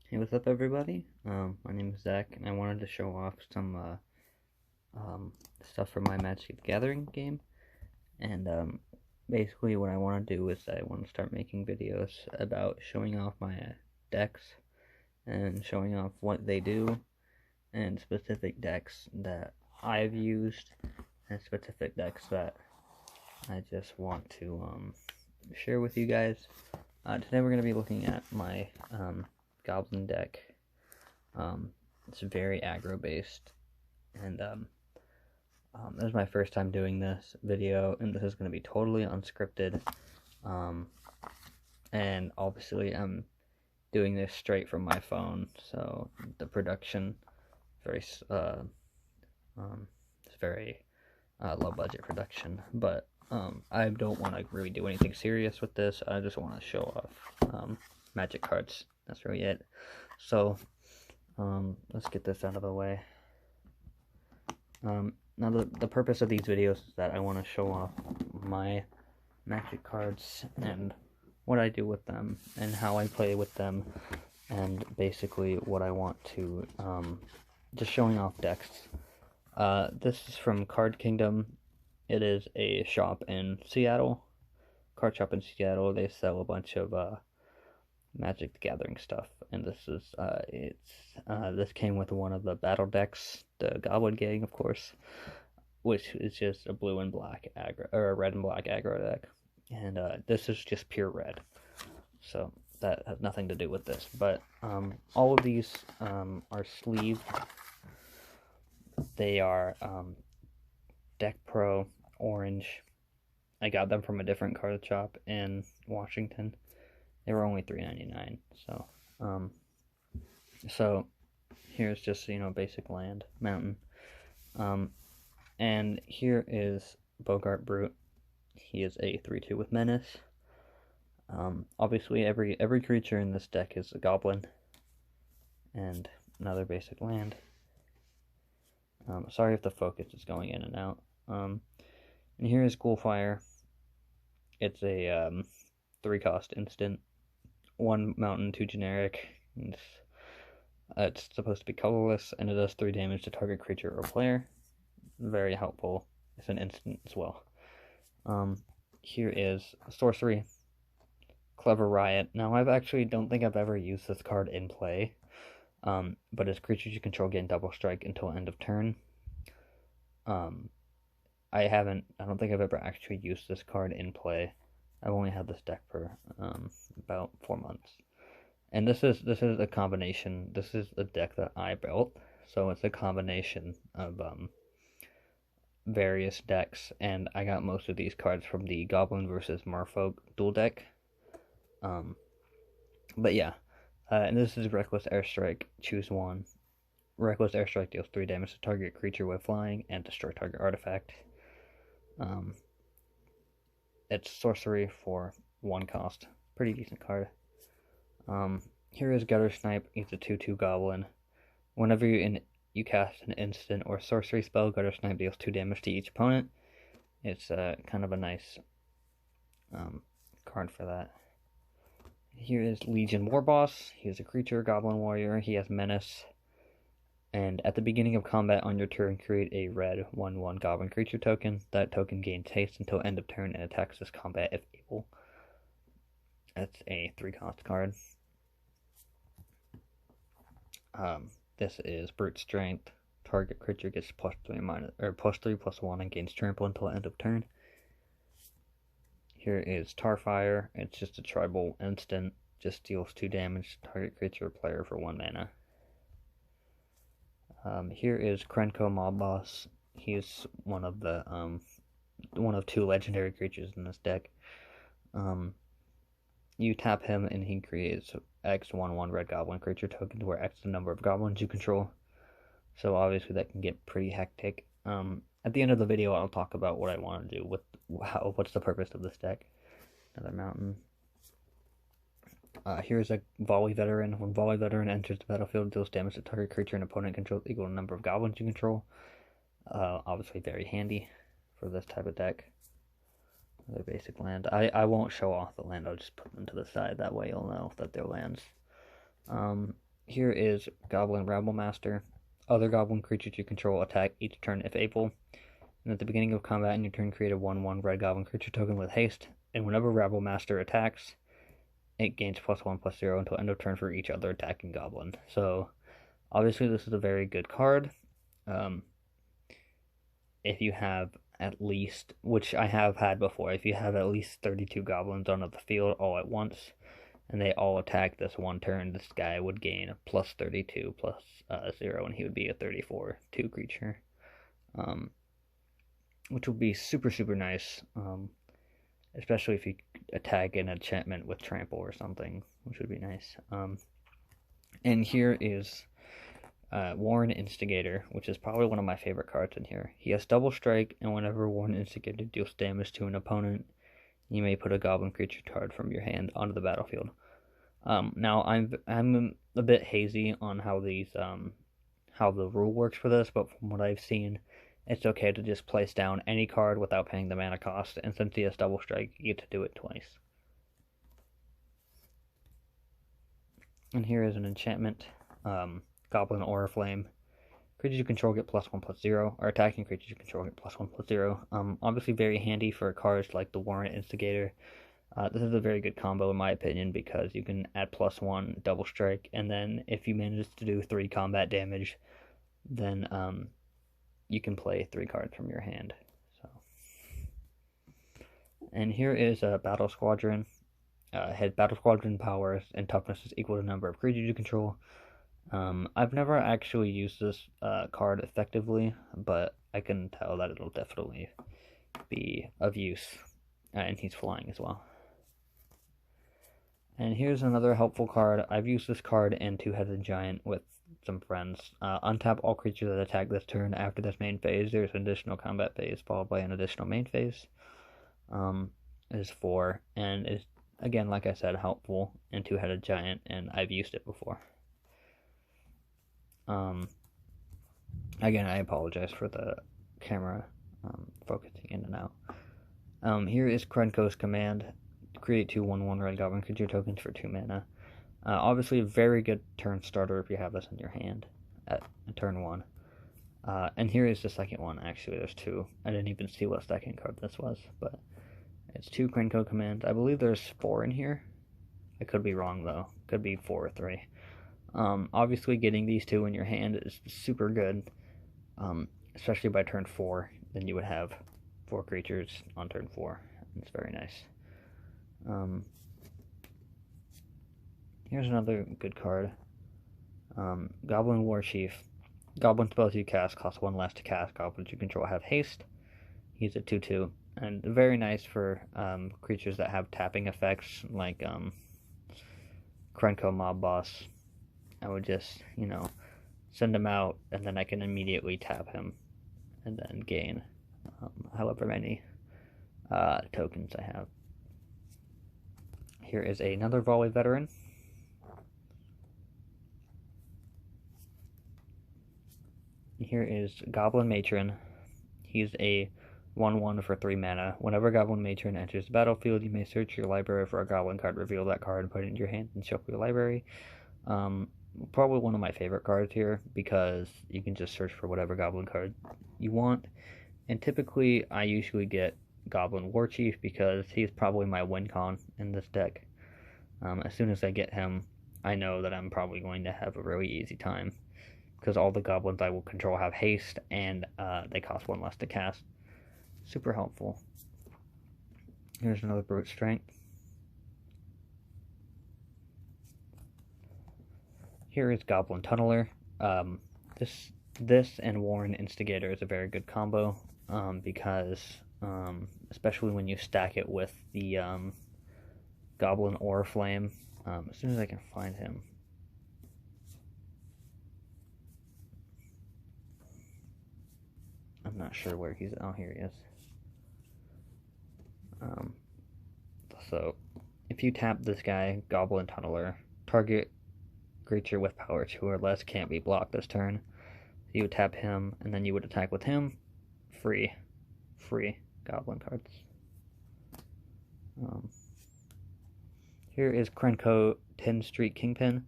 Hey, what's up, everybody? My name is Zach, and I wanted to show off some stuff from my Magic the Gathering game. And basically, what I want to do is I want to start making videos about showing off my decks and showing off what they do, and specific decks that I've used, and specific decks that I just want to share with you guys. Today, we're going to be looking at my Goblin deck. It's very aggro based, and this is my first time doing this video, and this is going to be totally unscripted. And obviously, I'm doing this straight from my phone, so the production it's very low budget production. But I don't want to really do anything serious with this. I just want to show off magic cards. That's really it. So let's get this out of the way. Now the purpose of these videos is that I want to show off my magic cards and what I do with them and how I play with them, and basically what I want to just showing off decks. This is from Card Kingdom. It is a shop in Seattle, card shop in Seattle. They sell a bunch of Magic the Gathering stuff, and this is this came with one of the battle decks, the Goblin Gang, of course, which is just a blue and black aggro, or a red and black aggro deck, and this is just pure red, so that has nothing to do with this. But all of these are sleeved. They are Deck Pro orange. I got them from a different card shop in Washington. They were only $3.99. So here's just, basic land, mountain. And here is Bogart Brute. He is a 3/2 with menace. Obviously every creature in this deck is a goblin. And another basic land. Sorry if the focus is going in and out. And here is Ghoulfire. It's a 3-cost instant. 1 mountain, 2 generic. It's supposed to be colorless, and it does 3 damage to target creature or player. Very helpful. It's an instant as well. Here is Sorcery. Clever Riot. Now, don't think I've ever used this card in play. But as creatures you control gain double strike until end of turn. I don't think I've ever actually used this card in play. I've only had this deck for about 4 months, and this is a combination. This is the deck that I built, so it's a combination of various decks, and I got most of these cards from the Goblin versus Merfolk duel deck. But yeah, and this is Reckless Airstrike. Choose one. Reckless Airstrike deals 3 damage to target creature with flying and destroy target artifact. It's sorcery for 1 cost. Pretty decent card. Here is Gutter Snipe. He's a 2/2 goblin. Whenever you cast an instant or sorcery spell, Gutter Snipe deals 2 damage to each opponent. It's kind of a nice card for that. Here is Legion Warboss. He is a creature, goblin warrior. He has menace. And at the beginning of combat on your turn, create a red 1/1 goblin creature token. That token gains haste until end of turn and attacks this combat if able. That's a 3-cost card. This is Brute Strength. Target creature gets +3/+1 and gains trample until end of turn. Here is Tarfire. It's just a tribal instant. Just deals 2 damage to target creature or player for 1 mana. Here is Krenko Mob Boss. He's one of 2 legendary creatures in this deck. You tap him and he creates X 1/1 red goblin creature tokens, where X is the number of goblins you control. So obviously that can get pretty hectic. At the end of the video, I'll talk about what I want to do with what's the purpose of this deck. Another mountain. Here's a Volley Veteran. When Volley Veteran enters the battlefield, it deals damage to target creature and opponent controls equal to the number of goblins you control. Obviously very handy for this type of deck. Another basic land. I won't show off the land, I'll just put them to the side, that way you'll know that they're lands. here is Goblin Rabble Master. Other Goblin creatures you control attack each turn if able. And at the beginning of combat in your turn, create a 1/1 red Goblin creature token with haste. And whenever Rabble Master attacks, it gains +1/+0 until end of turn for each other attacking Goblin. So, obviously this is a very good card. If you have at least, which I have had before, if you have at least 32 Goblins onto the field all at once, and they all attack this one turn, this guy would gain a +32 +0, and he would be a 34/2 creature. Which would be super, super nice, especially if you attack an enchantment with trample or something, which would be nice. And here is Warren Instigator, which is probably one of my favorite cards in here. He has double strike, and whenever Warren Instigator deals damage to an opponent, you may put a Goblin creature card from your hand onto the battlefield. Now I'm a bit hazy on how these how the rule works for this, but from what I've seen, it's okay to just place down any card without paying the mana cost, and since he has double strike, you get to do it twice. And here is an enchantment, Goblin Aura Flame. Creatures you control get +1/+0, or attacking creatures you control get +1/+0. Obviously very handy for cards like the Warren Instigator. This is a very good combo in my opinion because you can add +1 double strike, and then if you manage to do 3 combat damage, then you can play 3 cards from your hand. So, and here is a Battle Squadron. Had Battle Squadron powers and toughness is equal to the number of creatures you control. I've never actually used this card effectively, but I can tell that it'll definitely be of use. And he's flying as well. And here's another helpful card. I've used this card in Two-Headed Giant with some friends. Untap all creatures that attack this turn. After this main phase, there's an additional combat phase followed by an additional main phase. Is 4, and is, again, like I said, helpful in Two-Headed Giant, and I've used it before. Again, I apologize for the camera focusing in and out. Here is Krenko's command. Create 2 1/1 red Goblin creature tokens for 2 mana. Obviously a very good turn starter if you have this in your hand at turn 1. And here is the second one. Actually, there's 2. I didn't even see what second card this was, but it's 2 Krenko commands. I believe there's 4 in here. I could be wrong though. Could be 4 or 3. Obviously getting these 2 in your hand is super good, especially by turn 4. Then you would have 4 creatures on turn 4. It's very nice. Here's another good card. Goblin War Chief. Goblin spells you cast cost 1 less to cast. Goblins you control have haste. He's a 2/2, and very nice for creatures that have tapping effects like Krenko Mob Boss. I would just, send him out, and then I can immediately tap him, and then gain however many tokens I have. Here is another Volley Veteran. Here is Goblin Matron. He's a 1/1 for 3 mana. Whenever Goblin Matron enters the battlefield, you may search your library for a Goblin card, reveal that card, and put it in your hand and shuffle your library. Probably one of my favorite cards here because you can just search for whatever Goblin card you want. And typically, I usually get Goblin War Chief because he's probably my win con in this deck. As soon as I get him, I know that I'm probably going to have a really easy time because all the goblins I will control have haste, and they cost 1 less to cast. Super helpful. Here's another Brute Strength. Here is Goblin Tunneler. This and Warren Instigator is a very good combo because, especially when you stack it with the Goblin Aura Flame. As soon as I can find him. I'm not sure where he's. Oh, here he is. So, if you tap this guy, Goblin Tunneler, target creature with power 2 or less can't be blocked this turn. So you would tap him, and then you would attack with him. Free Goblin cards. Here is Krenko 10 Street Kingpin.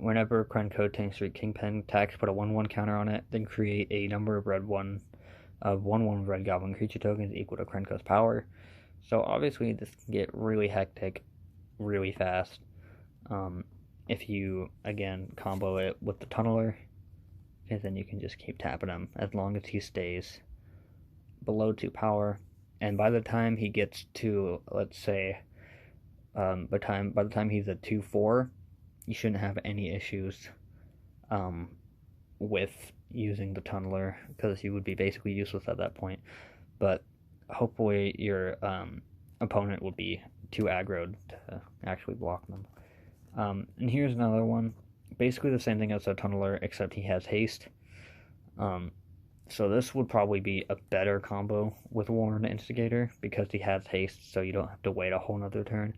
whenever Krenko Tank Street Kingpin attacks, put a 1/1 counter on it, then create a number of 1/1 red goblin creature tokens equal to Krenko's power. So obviously this can get really hectic really fast if you, again, combo it with the Tunneler, because then you can just keep tapping him as long as he stays below 2 power. And by the time he gets to, let's say, by the time he's at 2/4, you shouldn't have any issues with using the Tunneler, because he would be basically useless at that point. But hopefully your opponent will be too aggroed to actually block them. And here's another one. Basically the same thing as the Tunneler, except he has haste. So this would probably be a better combo with Warren Instigator, because he has haste, so you don't have to wait a whole nother turn.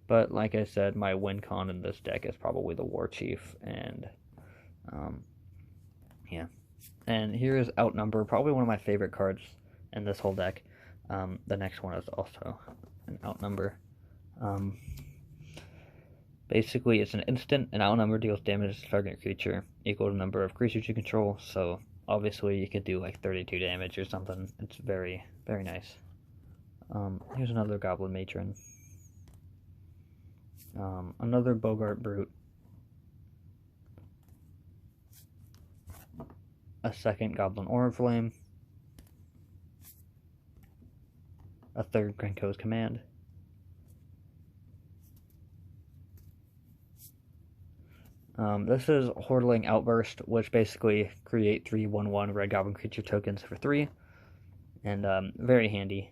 But like I said, my win con in this deck is probably the War Chief, and yeah. And here is Outnumber, probably one of my favorite cards in this whole deck. The next one is also an Outnumber. Basically, it's an instant, and Outnumber deals damage to target creature equal to the number of creatures you control, so obviously you could do like 32 damage or something. It's very, very nice. Here's another Goblin Matron. Another Bogart Brute. A second Goblin Oriflame. A third Krenko's Command. This is Hordeling Outburst, which basically create 3 1/1 red goblin creature tokens for 3. And very handy.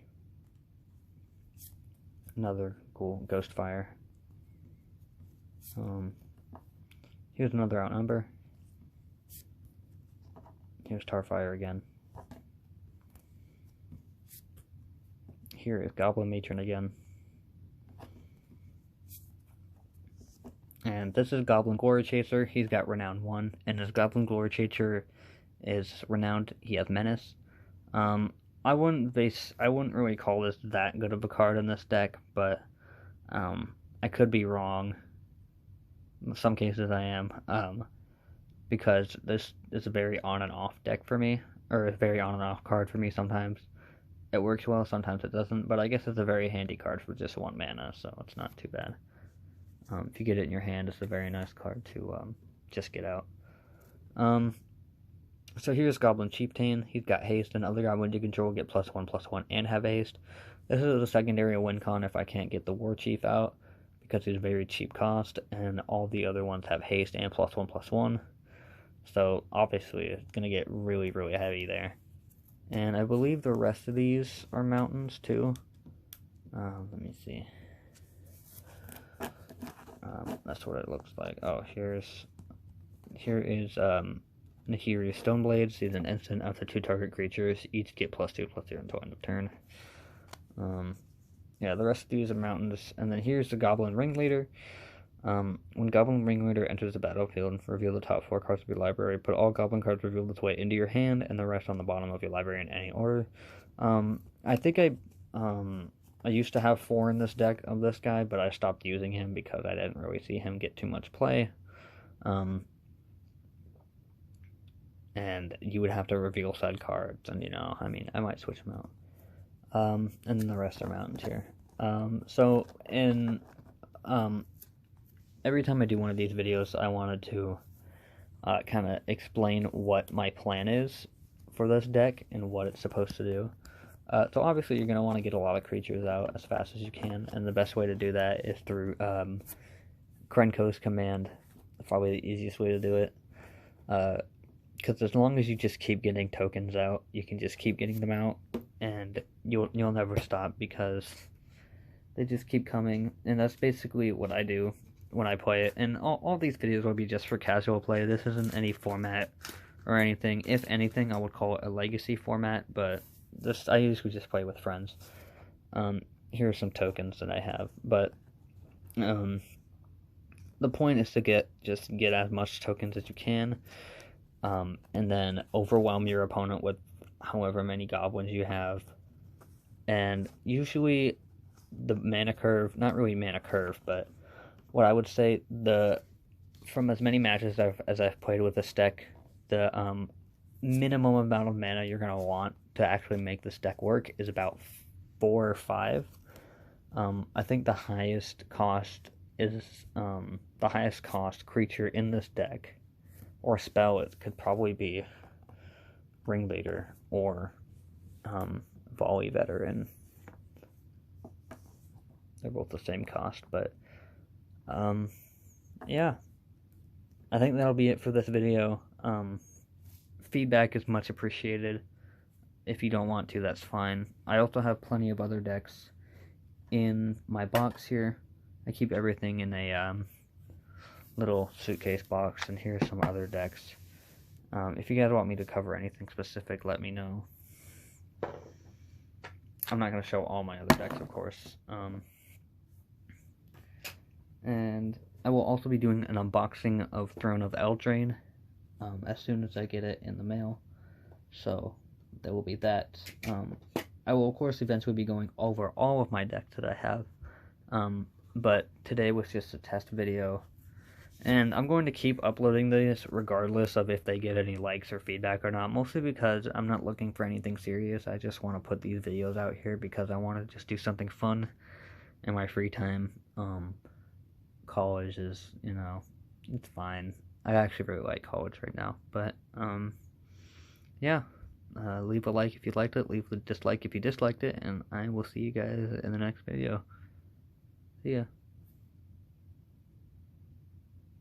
Another cool Ghostfire. Here's another Outnumber. Here's Tarfire again. Here is Goblin Matron again. And this is Goblin Glory Chaser. He's got Renown 1, and his Goblin Glory Chaser is renowned. He has Menace. I wouldn't really call this that good of a card in this deck, but I could be wrong. In some cases I am, because this is a very on and off deck for me, or a very on and off card for me sometimes. It works well, sometimes it doesn't, but I guess it's a very handy card for just 1 mana, so it's not too bad. If you get it in your hand, it's a very nice card to just get out. So here's Goblin Chieftain. He's got haste, and other goblins you control get +1/+1 and have haste. This is a secondary win con if I can't get the War Chief out, because he's very cheap cost, and all the other ones have haste and +1/+1. So obviously it's going to get really, really heavy there. And I believe the rest of these are mountains too. Let me see. That's what it looks like. Oh, here is Nahiri Stoneblades. He's an instant up to 2 target creatures. Each get +2/+0 until end of turn. Yeah, the rest of these are mountains. And then here's the Goblin Ringleader. When Goblin Ringleader enters the battlefield, reveal the top 4 cards of your library. Put all Goblin cards revealed this way into your hand, and the rest on the bottom of your library in any order. I think I used to have 4 in this deck of this guy, but I stopped using him because I didn't really see him get too much play. And you would have to reveal said cards, and I might switch them out. And then the rest are mountains here. So every time I do one of these videos, I wanted to kind of explain what my plan is for this deck and what it's supposed to do. So obviously you're going to want to get a lot of creatures out as fast as you can, and the best way to do that is through Krenko's Command. Probably the easiest way to do it. Because as long as you just keep getting tokens out, you can just keep getting them out, and you'll never stop, because they just keep coming. And that's basically what I do when I play it. And all these videos will be just for casual play. This isn't any format or anything. If anything, I would call it a legacy format, but I usually just play with friends. Here are some tokens that I have, but the point is to get as much tokens as you can, and then overwhelm your opponent with however many goblins you have. And usually the mana curve, not really mana curve, but what I would say, the from as many matches as I've played with this deck, the minimum amount of mana you're going to want to actually make this deck work is about 4 or 5. I think the highest cost is the highest cost creature in this deck, or spell, it could probably be Ringleader or Volley Veteran. They're both the same cost, but yeah, I think that'll be it for this video. Feedback is much appreciated. If you don't want to, that's fine. I also have plenty of other decks in my box here. I keep everything in a little suitcase box, and here's some other decks. If you guys want me to cover anything specific, let me know. I'm not going to show all my other decks, of course. And I will also be doing an unboxing of Throne of Eldraine as soon as I get it in the mail. So there will be that. I will, of course, eventually be going over all of my decks that I have. But today was just a test video. And I'm going to keep uploading this regardless of if they get any likes or feedback or not. Mostly because I'm not looking for anything serious. I just want to put these videos out here because I want to just do something fun in my free time. College is, you know, it's fine. I actually really like college right now. But, yeah. Leave a like if you liked it. Leave a dislike if you disliked it. And I will see you guys in the next video. See ya.